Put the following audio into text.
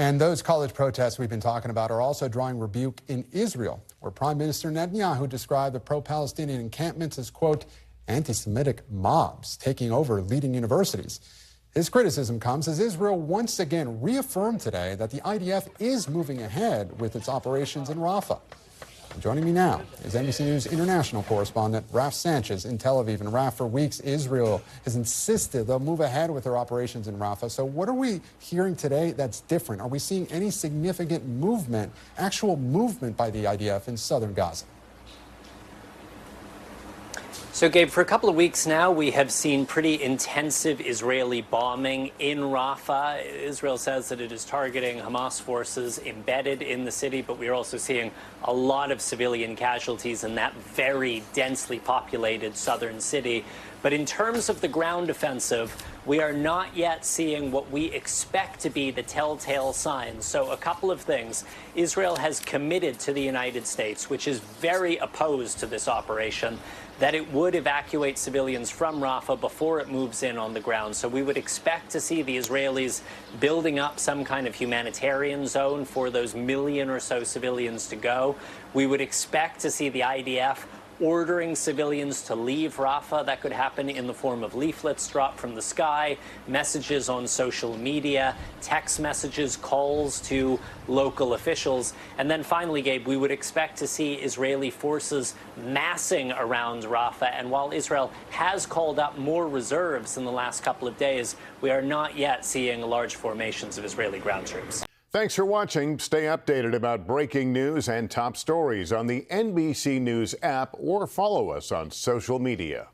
And those college protests we've been talking about are also drawing rebuke in Israel, where Prime Minister Netanyahu described the pro-Palestinian encampments as, quote, anti-Semitic mobs taking over leading universities. His criticism comes as Israel once again reaffirmed today that the IDF is moving ahead with its operations in Rafah. And joining me now is NBC News international correspondent Rafah Sanchez in Tel Aviv. And Rafah, for weeks, Israel has insisted they'll move ahead with their operations in Rafah. So what are we hearing today that's different? Are we seeing any significant movement, actual movement by the IDF in southern Gaza? So, Gabe, for a couple of weeks now, we have seen pretty intensive Israeli bombing in Rafah. Israel says that it is targeting Hamas forces embedded in the city, but we are also seeing a lot of civilian casualties in that very densely populated southern city. But in terms of the ground offensive, we are not yet seeing what we expect to be the telltale signs. So a couple of things. Israel has committed to the United States, which is very opposed to this operation, that it would evacuate civilians from Rafah before it moves in on the ground. So we would expect to see the Israelis building up some kind of humanitarian zone for those million or so civilians to go. We would expect to see the IDF ordering civilians to leave Rafah. That could happen in the form of leaflets dropped from the sky, messages on social media, text messages, calls to local officials. And then finally, Gabe, we would expect to see Israeli forces massing around Rafah. And while Israel has called up more reserves in the last couple of days, we are not yet seeing large formations of Israeli ground troops. Thanks for watching. Stay updated about breaking news and top stories on the NBC News app or follow us on social media.